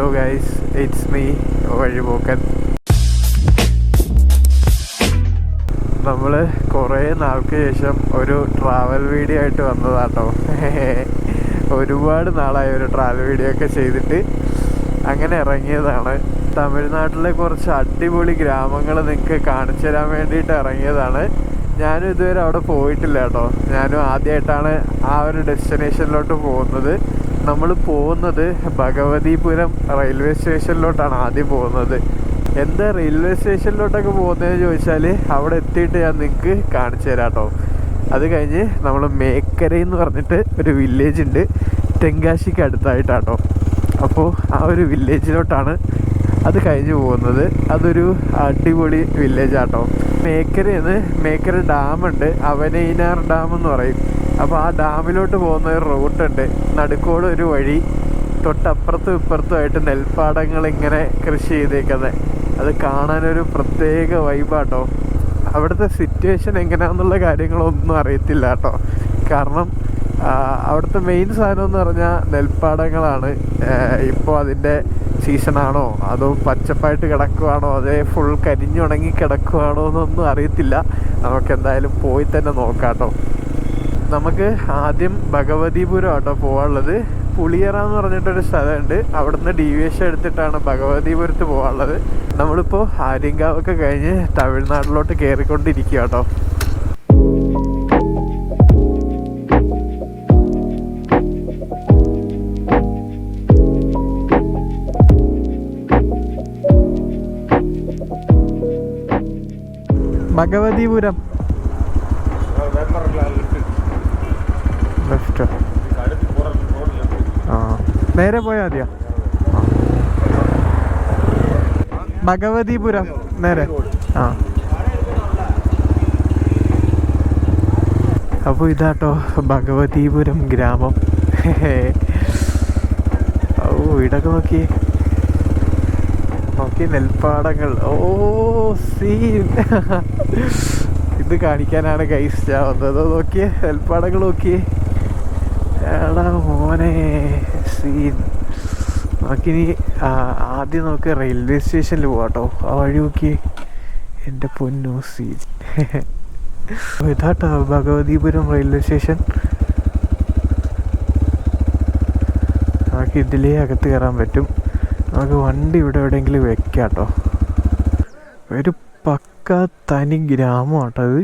Hello guys, it's me വഴിപോക്കൻ. നമ്മൾ കുറേ നാൾക്ക് ശേഷം ഒരു ട്രാവൽ വീഡിയോ ആയിട്ട് വന്നതാട്ടോ. ഒരുപാട് നാളായി ഒരു ട്രാവൽ വീഡിയോ ഒക്കെ ചെയ്തിട്ട് അങ്ങനെ ഇറങ്ങിയതാണ്. തമിഴ്നാട്ടിലെ കുറച്ച് അടിപൊളി ഗ്രാമങ്ങൾ നിങ്ങൾക്ക് കാണിച്ചു തരാൻ വേണ്ടിയിട്ട് ഇറങ്ങിയതാണ്. ഞാനും ഇതുവരെ അവിടെ പോയിട്ടില്ല കേട്ടോ. ഞാനും ആദ്യമായിട്ടാണ് ആ ഒരു ഡെസ്റ്റിനേഷനിലോട്ട് പോകുന്നത്. നമ്മൾ പോകുന്നത് ഭഗവതിപുരം റെയിൽവേ സ്റ്റേഷനിലോട്ടാണ് ആദ്യം പോകുന്നത്. എന്താ റെയിൽവേ സ്റ്റേഷനിലോട്ടൊക്കെ പോകുന്നതെന്ന് ചോദിച്ചാൽ അവിടെ എത്തിയിട്ട് ഞാൻ നിങ്ങൾക്ക് കാണിച്ചു തരാം കേട്ടോ. അത് കഴിഞ്ഞ് നമ്മൾ മേക്കരയെന്ന് പറഞ്ഞിട്ട് ഒരു വില്ലേജ് ഉണ്ട്, തെങ്കാശിക്ക് അടുത്തായിട്ടാട്ടോ. അപ്പോൾ ആ ഒരു വില്ലേജിലോട്ടാണ് അത് കഴിഞ്ഞ് പോകുന്നത്. അതൊരു അടിപൊളി വില്ലേജാട്ടോ. മേക്കര ഡാമുണ്ട്, അവനൈനാർ ഡാം എന്ന് പറയും. അപ്പോൾ ആ ഡാമിലോട്ട് പോകുന്ന ഒരു റൂട്ടുണ്ട്. നടുക്കോട് ഒരു വഴി, തൊട്ടപ്പുറത്തും ഇപ്പുറത്തുമായിട്ട് നെൽപ്പാടങ്ങൾ ഇങ്ങനെ കൃഷി ചെയ്തേക്കുന്നത്. അത് കാണാനൊരു പ്രത്യേക വൈബാട്ടോ. അവിടുത്തെ സിറ്റുവേഷൻ എങ്ങനെയാണെന്നുള്ള കാര്യങ്ങളൊന്നും അറിയത്തില്ല കേട്ടോ. കാരണം അവിടുത്തെ മെയിൻ സാധനം എന്ന് പറഞ്ഞാൽ നെൽപ്പാടങ്ങളാണ്. ഇപ്പോൾ അതിൻ്റെ സീസണാണോ അതോ പച്ചപ്പായിട്ട് കിടക്കുവാണോ അതേ ഫുൾ കരിഞ്ഞുണങ്ങി കിടക്കുവാണോ എന്നൊന്നും അറിയത്തില്ല. നമുക്ക് എന്തായാലും പോയി തന്നെ നോക്കാം കേട്ടോ. നമുക്ക് ആദ്യം ഭഗവതിപുരം ആട്ടോ പോകാനുള്ളത്. പുളിയറ എന്ന് പറഞ്ഞിട്ടൊരു സ്ഥലമുണ്ട്, അവിടുന്ന് ഡീവിയേഷൻ എടുത്തിട്ടാണ് ഭഗവതിപുരത്ത് പോകാനുള്ളത്. നമ്മളിപ്പോൾ ആര്യങ്കാവൊക്കെ കഴിഞ്ഞ് തമിഴ്നാട്ടിലോട്ട് കയറിക്കൊണ്ടിരിക്കുക കേട്ടോ. ഭഗവതിപുരം ലെഫ്റ്റ്, നേരെ പോയാൽ മതിയോ? ഭഗവതിപുരം നേരെ. അപ്പോൾ ഇതാട്ടോ ഭഗവതിപുരം ഗ്രാമം. ഓ ഇടക്ക് നോക്കി നെൽപ്പാടങ്ങൾ. ഓ സീൻ. ഇത് കാണിക്കാനാണ് ഗൈസ് ഞാൻ വന്നത്. നോക്കിയേ നെൽപ്പാടങ്ങൾ, നോക്കിയേ. എടാ മോനെ സീൻ. നോക്കിനി ആദ്യം നമുക്ക് റെയിൽവേ സ്റ്റേഷനിൽ പോകാട്ടോ. ആ വഴി നോക്കിയേ, എൻ്റെ പൊന്നു സീൻ. ഇതാട്ടോ ഭഗവതിപുരം റെയിൽവേ സ്റ്റേഷൻ. നമുക്ക് ഇതിലേ അകത്ത് കയറാൻ പറ്റും. നമുക്ക് വണ്ടി ഇവിടെ എവിടെയെങ്കിലും വെക്കാം കേട്ടോ. ഒരു പക്ക തനി ഗ്രാമം കേട്ടോ ഇത്.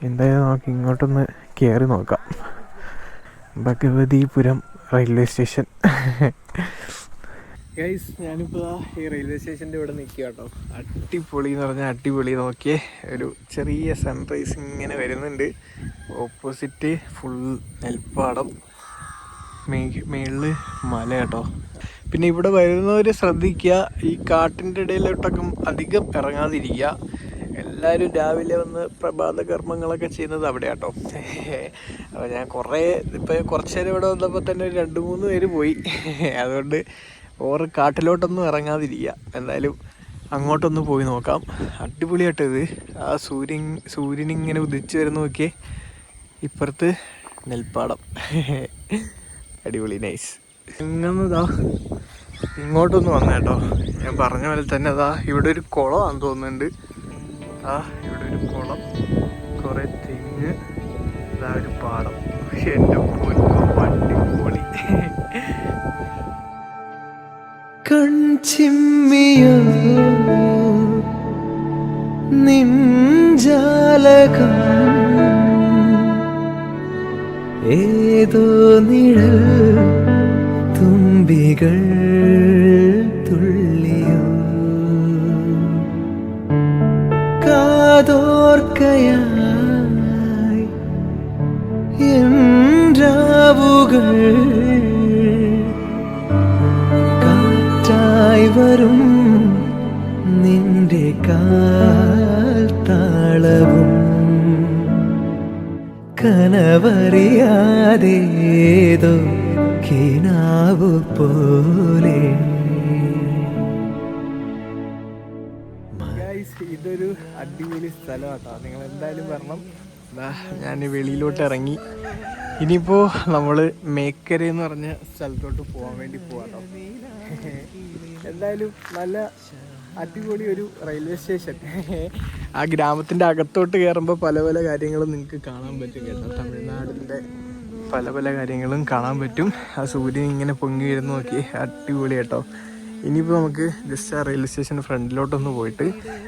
എന്തായാലും നമുക്ക് ഇങ്ങോട്ടൊന്ന് കയറി നോക്കാം. Bhagavathipuram railway station. ഗൈസ്, ഞാനിപ്പോൾ ഈ റെയിൽവേ സ്റ്റേഷൻ്റെ ഇവിടെ നിൽക്കുക കേട്ടോ. അടിപൊളി എന്ന് പറഞ്ഞാൽ അടിപൊളി. നോക്കിയേ, ഒരു ചെറിയ സൺറൈസ് ഇങ്ങനെ വരുന്നുണ്ട്. ഓപ്പോസിറ്റ് ഫുൾ നെൽപ്പാടം, മേളിൽ മല കേട്ടോ. പിന്നെ ഇവിടെ വരുന്നവർ ശ്രദ്ധിക്കുക, ഈ കാട്ടിൻ്റെ ഇടയിലോട്ടൊക്കെ അധികം ഇറങ്ങാതിരിക്കുക. എല്ലാവരും രാവിലെ വന്ന് പ്രഭാത കർമ്മങ്ങളൊക്കെ ചെയ്യുന്നത് അവിടെ കേട്ടോ. അപ്പോൾ ഞാൻ കുറച്ച് നേരം ഇവിടെ വന്നപ്പോൾ തന്നെ ഒരു 2-3 പേര് പോയി. അതുകൊണ്ട് കാട്ടിലോട്ടൊന്നും ഇറങ്ങാതിരിക്കുക. എന്തായാലും അങ്ങോട്ടൊന്ന് പോയി നോക്കാം. അടിപൊളിയായിട്ട് ഇത്. ആ സൂര്യനിങ്ങനെ ഉദിച്ച് വരുന്ന നോക്കിയേ. ഇപ്പുറത്ത് നെൽപ്പാടം. അടിപൊളി, നൈസ്. ഇങ്ങനെതാ ഇങ്ങോട്ടൊന്ന് വന്നേട്ടോ. ഞാൻ പറഞ്ഞ പോലെ തന്നെ അതാ ഇവിടെ ഒരു കുളമാണെന്ന് തോന്നുന്നുണ്ട്. ഇവിടെ ഒരു കുളം, കുറേ തെങ്ങ്, ഇതാ ഒരു പാടം. എൻ്റെ അടിപൊളി. കൺചിമ്മിയോ നിൻജാലകം ഏതോ നിഴൽ തുമ്പികൾ തുള്ളിയോ കാതോർക്കയായി രാവുകൾ കാറ്റായി വരും നിന്റെ കാൽ താളവും കനവറിയാതേതോ കിനാവു പോലെ. ഇതൊരു അടിപൊളി സ്ഥലമാട്ടോ. നിങ്ങൾ എന്തായാലും വരണം. ഞാൻ വെളിയിലോട്ട് ഇറങ്ങി. ഇനിയിപ്പോൾ നമ്മൾ മേക്കര എന്ന് പറഞ്ഞ സ്ഥലത്തോട്ട് പോകാൻ വേണ്ടി പോവാട്ടോ. എന്തായാലും നല്ല അടിപൊളി ഒരു റെയിൽവേ സ്റ്റേഷൻ. ആ ഗ്രാമത്തിൻ്റെ അകത്തോട്ട് കയറുമ്പോൾ പല പല കാര്യങ്ങളും നിങ്ങൾക്ക് കാണാൻ പറ്റും കേട്ടോ. തമിഴ്നാടിൻ്റെ പല പല കാര്യങ്ങളും കാണാൻ പറ്റും. ആ സൂര്യൻ ഇങ്ങനെ പൊങ്ങി വരുന്ന നോക്കി അടിപൊളി കേട്ടോ. ഇനിയിപ്പോൾ നമുക്ക് ജസ്റ്റ് ആ റെയിൽവേ സ്റ്റേഷൻ്റെ ഫ്രണ്ടിലോട്ടൊന്ന് പോയിട്ട്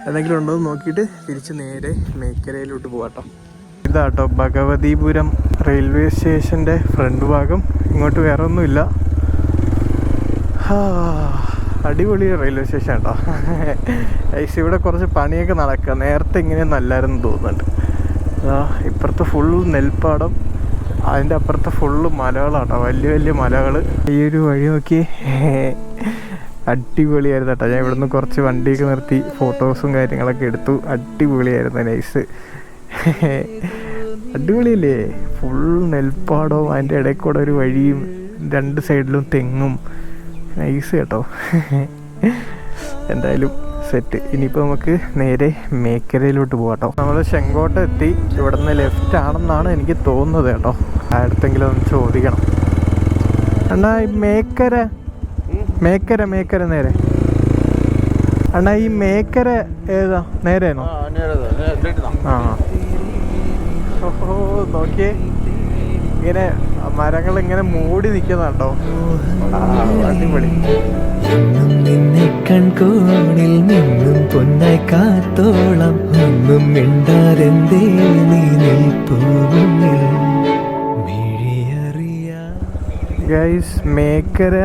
എന്തെങ്കിലും ഉണ്ടോ എന്ന് നോക്കിയിട്ട് തിരിച്ച് നേരെ മേക്കരയിലോട്ട് പോകാട്ടോ. ഇതാട്ടോ ഭഗവതിപുരം റെയിൽവേ സ്റ്റേഷൻ്റെ ഫ്രണ്ട് ഭാഗം. ഇങ്ങോട്ട് വേറെ ഒന്നുമില്ല. അടിപൊളി റെയിൽവേ സ്റ്റേഷൻ കേട്ടോ. ഇവിടെ കുറച്ച് പണിയൊക്കെ നടക്കുക. നേരത്തെ ഇങ്ങനെയൊന്നും അല്ലായിരുന്നു തോന്നുന്നുണ്ട്. ഇപ്പുറത്ത് ഫുൾ നെൽപ്പാടം, അതിൻ്റെ അപ്പുറത്ത് ഫുള്ള് മലകളാട്ടോ, വലിയ വലിയ മലകൾ. ഈ ഒരു വഴി നോക്കി അടിപൊളിയായിരുന്നു കേട്ടോ. ഞാൻ ഇവിടുന്ന് കുറച്ച് വണ്ടിയൊക്കെ നിർത്തി ഫോട്ടോസും കാര്യങ്ങളൊക്കെ എടുത്തു. അടിപൊളിയായിരുന്നു, നൈസ്. അടിപൊളിയല്ലേ? ഫുൾ നെൽപ്പാടവും അതിൻ്റെ ഇടയിൽ കൂടെ ഒരു വഴിയും 2 സൈഡിലും തെങ്ങും. നൈസ് കേട്ടോ. എന്തായാലും സെറ്റ്. ഇനിയിപ്പോൾ നമുക്ക് നേരെ മേക്കരയിലോട്ട് പോകാട്ടോ. നമ്മൾ ചെങ്കോട്ട എത്തി. ഇവിടെ നിന്ന് ലെഫ്റ്റ് ആണെന്നാണ് എനിക്ക് തോന്നുന്നത് കേട്ടോ. അടുത്തെങ്കിലും ഒന്ന് ചോദിക്കണം. അണ്ണാ ഈ മേക്കര നേരെ അണ്ണാ ഈ മേക്കര ഏതാ? നേരെയാണോ? ആ ഓഹോ നോക്കിയേ, ഇങ്ങനെ മരങ്ങൾ ഇങ്ങനെ മൂടി നിൽക്കുന്നുണ്ടോ. അടിപൊളി. നിന്നെ കൺകോണിൽ നിന്നും പൊന്നായി കാത്തോളം ഒന്നും മിണ്ടാതെന്തേ നീ നിൽപ്പൂ. ഗൈസ് മേക്കര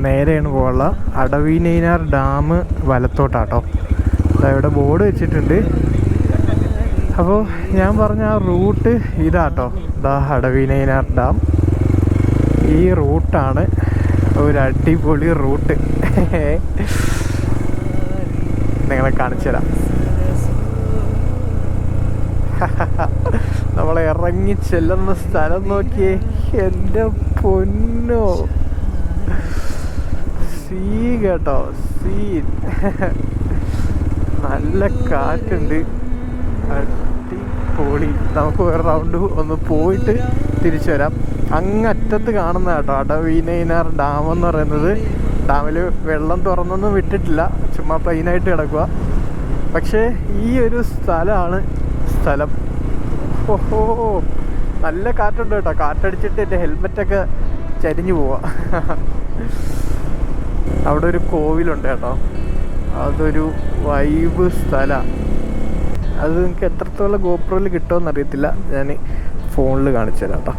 നേരെയാണ് പോകാനുള്ള. അടവിനൈനാർ ഡാം വലത്തോട്ടാട്ടോ. ഇവിടെ ബോർഡ് വെച്ചിട്ടുണ്ട്. അപ്പോൾ ഞാൻ പറഞ്ഞ ആ റൂട്ട് ഇതാട്ടോ. അടവിനൈനാർ ഡാം ഈ റൂട്ടാണ്. ഒരു അടിപൊളി റൂട്ട്. നിങ്ങളെ കാണിച്ചു തരാം. നമ്മളെ ഇറങ്ങി ചെല്ലുന്ന സ്ഥലം നോക്കിയേ, എൻ്റെ പൊന്നോ. സീ കേട്ടോ, സീൻ. നല്ല കാറ്റുണ്ട്, അടിപൊളി. നമുക്ക് ഒരു റൗണ്ട് ഒന്ന് പോയിട്ട് തിരിച്ചു വരാം. അങ്ങറ്റത്ത് കാണുന്ന കേട്ടോ അടവിനൈനാർ ഡാം എന്ന് പറയുന്നത്. ഡാമിൽ വെള്ളം തുറന്നൊന്നും വിട്ടിട്ടില്ല, ചുമ്മാ പ്ലെയിനായിട്ട് കിടക്കുക. പക്ഷേ ഈ ഒരു സ്ഥലമാണ് സ്ഥലം. ഓഹോ നല്ല കാറ്റുണ്ട് കേട്ടോ. കാറ്റടിച്ചിട്ട് എൻ്റെ ഹെൽമെറ്റൊക്കെ ചരിഞ്ഞു പോവാ. അവിടെ ഒരു കോവിലുണ്ട് കേട്ടോ. അതൊരു വൈബ് സ്ഥലമാണ്. അത് നിങ്ങൾക്ക് എത്രത്തോളം ഗോപ്രോയിൽ കിട്ടുമെന്ന് അറിയത്തില്ല. ഞാൻ ഫോണിൽ കാണിച്ചു തരാം കേട്ടോ.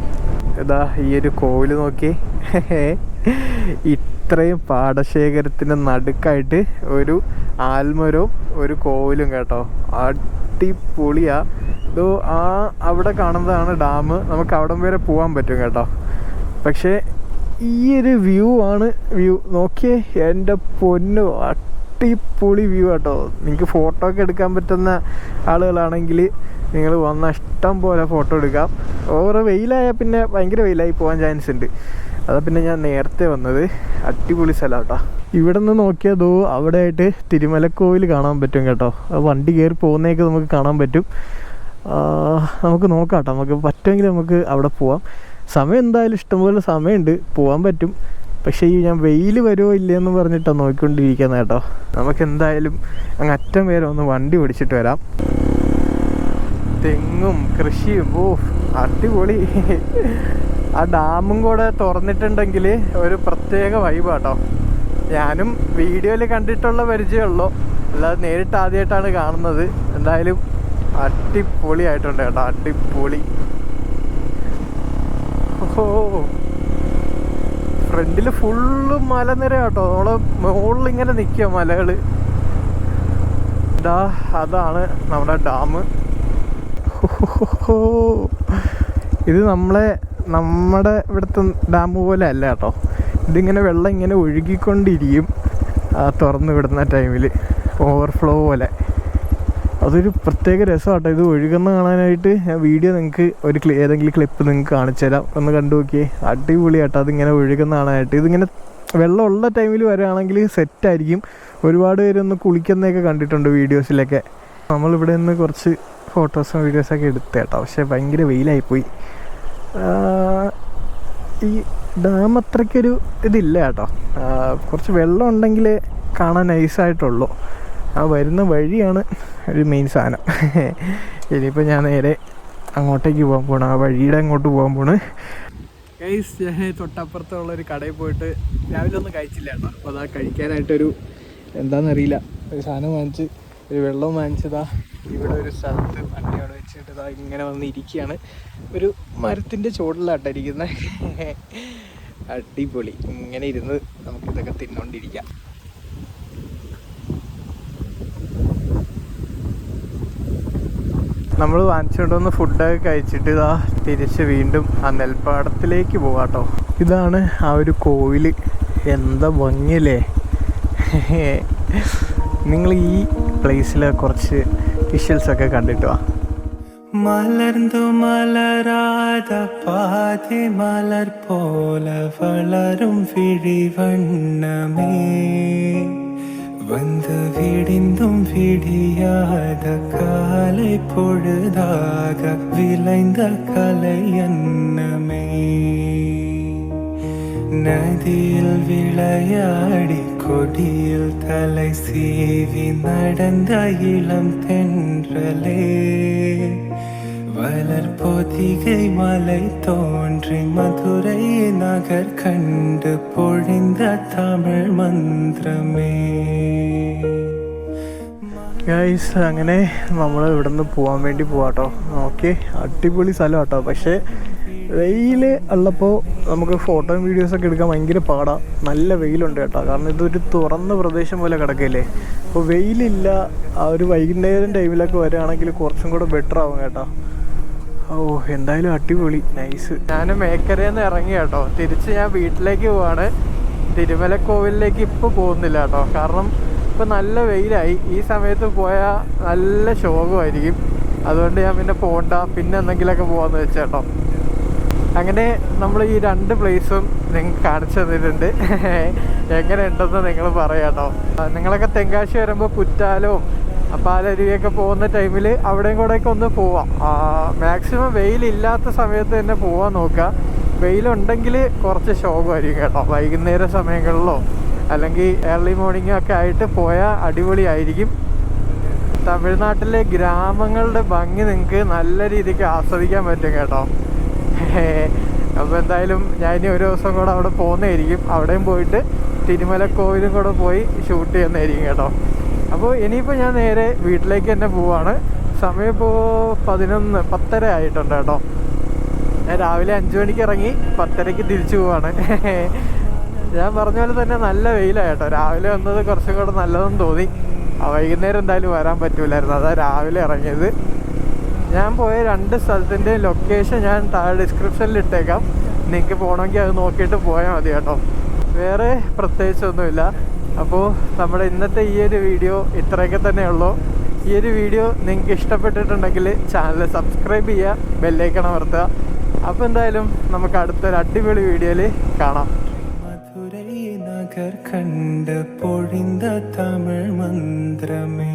ഇതാ ഈ ഒരു കോവിൽ നോക്കി. ഇത്രയും പാടശേഖരത്തിൻ്റെ നടുക്കായിട്ട് ഒരു ആൽമരവും ഒരു കോവിലും കേട്ടോ. അടിപൊളിയാ. ഇതോ അവിടെ കാണുന്നതാണ് ഡാം. നമുക്ക് അവിടം വരെ പോകാൻ പറ്റും കേട്ടോ. പക്ഷേ ഈ ഒരു വ്യൂ നോക്കിയേ, എൻ്റെ പൊന്നു അടിപൊളി വ്യൂ കേട്ടോ. നിങ്ങൾക്ക് ഫോട്ടോ ഒക്കെ എടുക്കാൻ പറ്റുന്ന ആളുകളാണെങ്കിൽ നിങ്ങൾ വന്ന ഇഷ്ടം പോലെ ഫോട്ടോ എടുക്കാം. ഓവർ വെയിലായാൽ പിന്നെ ഭയങ്കര വെയിലായി പോകാൻ ചാൻസ് ഉണ്ട്. അതാ പിന്നെ ഞാൻ നേരത്തെ വന്നത്. അടിപൊളി സ്ഥലം കേട്ടോ. ഇവിടെ നിന്ന് നോക്കിയാൽ അവിടെ ആയിട്ട് തിരുമലക്കോവിൽ കാണാൻ പറ്റും കേട്ടോ. വണ്ടി കയറി പോകുന്നതൊക്കെ നമുക്ക് കാണാൻ പറ്റും. നമുക്ക് നോക്കാം കേട്ടോ. നമുക്ക് പറ്റുമെങ്കിൽ നമുക്ക് അവിടെ പോവാം. സമയം എന്തായാലും ഇഷ്ടംപോലെ സമയമുണ്ട്, പോകാൻ പറ്റും. പക്ഷേ ഈ ഞാൻ വെയിൽ വരുമോ ഇല്ലയെന്ന് പറഞ്ഞിട്ടാണ് നോക്കിക്കൊണ്ടിരിക്കുന്നത് കേട്ടോ. നമുക്ക് എന്തായാലും അങ്ങ് അറ്റം വരെ ഒന്ന് വണ്ടി ഓടിച്ചിട്ട് വരാം. തെങ്ങും കൃഷിയും അടിപൊളി. ആ ഡാമും കൂടെ തുറന്നിട്ടുണ്ടെങ്കിൽ ഒരു പ്രത്യേക വൈബാട്ടോ. ഞാനും വീഡിയോയിൽ കണ്ടിട്ടുള്ള പരിചയമുള്ളൂ, അല്ലാതെ നേരിട്ട് ആദ്യമായിട്ടാണ് കാണുന്നത്. എന്തായാലും അടിപൊളിയായിട്ടുണ്ട് കേട്ടോ, അടിപൊളി. ഓഹോ ഫ്രണ്ടിൽ ഫുള്ള് മലനിര കേട്ടോ. നമ്മള് മുകളിൽ ഇങ്ങനെ നിൽക്കുക മലകൾ. അതാണ് നമ്മുടെ ഡാം. ഇത് നമ്മുടെ ഇവിടുത്തെ ഡാം പോലെ അല്ല കേട്ടോ. ഇതിങ്ങനെ വെള്ളം ഇങ്ങനെ ഒഴുകിക്കൊണ്ടിരിക്കും തുറന്ന് വിടുന്ന ടൈമിൽ, ഓവർഫ്ലോ പോലെ. അതൊരു പ്രത്യേക രസമാട്ടോ ഇത് ഒഴുകുന്ന കാണാനായിട്ട്. ഞാൻ വീഡിയോ നിങ്ങൾക്ക് ഏതെങ്കിലും ക്ലിപ്പ് നിങ്ങൾക്ക് കാണിച്ചു തരാം, ഒന്ന് കണ്ടു നോക്കിയേ. അടിപൊളിയാട്ടോ അതിങ്ങനെ ഒഴുകുന്ന കാണാനായിട്ട്. ഇതിങ്ങനെ വെള്ളമുള്ള ടൈമിൽ വരികയാണെങ്കിൽ സെറ്റായിരിക്കും. ഒരുപാട് പേരൊന്ന് കുളിക്കുന്നതൊക്കെ കണ്ടിട്ടുണ്ട് വീഡിയോസിലൊക്കെ. നമ്മളിവിടെ നിന്ന് കുറച്ച് ഫോട്ടോസും വീഡിയോസൊക്കെ എടുത്ത് കേട്ടോ. പക്ഷേ ഭയങ്കര വെയിലായിപ്പോയി. ഈ ഡാം അത്രയ്ക്കൊരു ഇതില്ല കേട്ടോ. കുറച്ച് വെള്ളം ഉണ്ടെങ്കിൽ കാണാൻ നൈസായിട്ടുള്ളൂ. ആ വരുന്ന വഴിയാണ് ഒരു മെയിൻ സാധനം. ഇനിയിപ്പോൾ ഞാൻ നേരെ അങ്ങോട്ടേക്ക് പോകാൻ പോകണം, ആ വഴിയുടെ അങ്ങോട്ട് പോകാൻ പോണ്. ഗൈസ്, ഞാൻ തൊട്ടപ്പുറത്തുള്ളൊരു കടയിൽ പോയിട്ട് രാവിലെ ഒന്നും കഴിച്ചില്ല കേട്ടോ. അപ്പോൾ അതാ കഴിക്കാനായിട്ടൊരു എന്താണെന്നറിയില്ല ഒരു സാധനം വാങ്ങിച്ച്, ഒരു വെള്ളം വാങ്ങിച്ചതാ. ഇവിടെ ഒരു സ്ഥലത്ത് വണ്ടി അവിടെ വെച്ചിട്ട് ഇതാ ഇങ്ങനെ വന്ന് ഇരിക്കുകയാണ്. ഒരു മരത്തിൻ്റെ ചുവട്ടിലായിട്ടിരിക്കുന്നത്. അടിപൊളി. ഇങ്ങനെ ഇരുന്ന് നമുക്കിതൊക്കെ തിന്നോണ്ടിരിക്കാം. നമ്മൾ വാങ്ങിച്ചുകൊണ്ടുവന്ന് ഫുഡൊക്കെ കഴിച്ചിട്ട് ഇതാ തിരിച്ച് വീണ്ടും ആ നെൽപ്പാടത്തിലേക്ക് പോകാട്ടോ. ഇതാണ് ആ ഒരു കോവിൽ. എന്താ ഭംഗിയല്ലേ. നിങ്ങൾ ഈ പ്ലേസിലെ കുറച്ച് വിഷ്വൽസൊക്കെ കണ്ടിട്ട് വാ. മലർന്നു മലരാത പാതി മലർ പോല വളരും വിഴിവണ്ണമേ, வந்து விடிந்தும் விடியாத காலை பொழுதாக விளைந்த கலை அன்னமே, நதியில் விளையாடி கொடியில் தலை சீவி நடந்த இளம் தென்றலே, வளர்பொதிகை மலை தோன்றி மதுரை நகர் கண்டு பொழிந்த தமிழ் മന്ത്രമേ. ഗൈസ്, അങ്ങനെ നമ്മൾ ഇവിടെ നിന്ന് പോകാൻ വേണ്ടി പോവാട്ടോ. ഓക്കെ, അടിപൊളി സ്ഥലം കേട്ടോ. പക്ഷേ വെയിൽ ഉള്ളപ്പോൾ നമുക്ക് ഫോട്ടോയും വീഡിയോസൊക്കെ എടുക്കാൻ ഭയങ്കര പാടാണ്. നല്ല വെയിലുണ്ട് കേട്ടോ. കാരണം ഇതൊരു തുറന്ന പ്രദേശം പോലെ കിടക്കില്ലേ. അപ്പോൾ വെയിലില്ല. ആ ഒരു വൈകുന്നേരം ടൈമിലൊക്കെ വരികയാണെങ്കിൽ കുറച്ചും കൂടെ ബെറ്റർ ആവും കേട്ടോ. ഓ, എന്തായാലും അടിപൊളി, നൈസ്. ഞാൻ മേക്കരയിൽ നിന്ന് ഇറങ്ങി കേട്ടോ. തിരിച്ച് ഞാൻ വീട്ടിലേക്ക് പോവാണ്. തിരുമലക്കോവിലേക്ക് ഇപ്പോൾ പോകുന്നില്ല കേട്ടോ. കാരണം ഇപ്പോൾ നല്ല വെയിലായി. ഈ സമയത്ത് പോയാൽ നല്ല ശോകമായിരിക്കും. അതുകൊണ്ട് ഞാൻ പിന്നെ പോകണ്ട, പിന്നെ എന്തെങ്കിലുമൊക്കെ പോകാമെന്ന് വെച്ചേട്ടോ. അങ്ങനെ നമ്മൾ ഈ രണ്ട് പ്ലേസും നിങ്ങൾക്ക് കാണിച്ചു തന്നിട്ടുണ്ട്. എങ്ങനെ ഉണ്ടെന്ന് നിങ്ങൾ പറയാം കേട്ടോ. നിങ്ങളൊക്കെ തെങ്കാശി വരുമ്പോൾ കുറ്റാലവും പാലരുവിയൊക്കെ പോകുന്ന ടൈമിൽ അവിടെയും കൂടെയൊക്കെ ഒന്ന് പോവാം. മാക്സിമം വെയിലില്ലാത്ത സമയത്ത് തന്നെ പോവാൻ നോക്കുക. വെയിലുണ്ടെങ്കിൽ കുറച്ച് ശോകമായിരിക്കും കേട്ടോ. വൈകുന്നേര സമയങ്ങളിലോ അല്ലെങ്കിൽ ഏർലി മോർണിംഗോ ഒക്കെ ആയിട്ട് പോയാൽ അടിപൊളിയായിരിക്കും. തമിഴ്നാട്ടിലെ ഗ്രാമങ്ങളുടെ ഭംഗി നിങ്ങൾക്ക് നല്ല രീതിക്ക് ആസ്വദിക്കാൻ പറ്റും കേട്ടോ. അപ്പോൾ എന്തായാലും ഞാൻ ഇനി ഒരു ദിവസം കൂടെ അവിടെ പോകുന്നതായിരിക്കും. അവിടെയും പോയിട്ട് തിരുമലക്കോവിലും കൂടെ പോയി ഷൂട്ട് ചെയ്യുന്നതായിരിക്കും കേട്ടോ. അപ്പോൾ ഇനിയിപ്പോൾ ഞാൻ നേരെ വീട്ടിലേക്ക് തന്നെ പോവാണ്. സമയം ഇപ്പോൾ 10:30 ആയിട്ടുണ്ട് കേട്ടോ. ഞാൻ രാവിലെ 5 മണിക്ക് ഇറങ്ങി 10:30 തിരിച്ചു പോവാണ്. ഞാൻ പറഞ്ഞ പോലെ തന്നെ നല്ല വെയിലാണ് കേട്ടോ. രാവിലെ വന്നത് കുറച്ചും കൂടെ നല്ലതെന്ന് തോന്നി. വൈകുന്നേരം എന്തായാലും വരാൻ പറ്റൂലായിരുന്നു. അതാ രാവിലെ ഇറങ്ങിയത്. ഞാൻ പോയ 2 സ്ഥലത്തിൻ്റെ ലൊക്കേഷൻ ഞാൻ താഴെ ഡിസ്ക്രിപ്ഷനിൽ ഇട്ടേക്കാം. നിങ്ങൾക്ക് പോകണമെങ്കിൽ അത് നോക്കിയിട്ട് പോയാൽ മതി കേട്ടോ. വേറെ പ്രത്യേകിച്ചൊന്നുമില്ല. അപ്പോൾ നമ്മുടെ ഇന്നത്തെ ഈ ഒരു വീഡിയോ ഇത്രയൊക്കെ തന്നെയുള്ളൂ. ഈ ഒരു വീഡിയോ നിങ്ങൾക്ക് ഇഷ്ടപ്പെട്ടിട്ടുണ്ടെങ്കിൽ ചാനൽ സബ്സ്ക്രൈബ് ചെയ്യുക, ബെല്ലൈക്കൺ അമർത്തുക. അപ്പോൾ എന്തായാലും നമുക്ക് അടുത്തൊരു അടിപൊളി വീഡിയോയിൽ കാണാം. മധുരൈ നഗർ കണ്ട് പൊഴിந்த தமிழ் മന്ത്രമേ.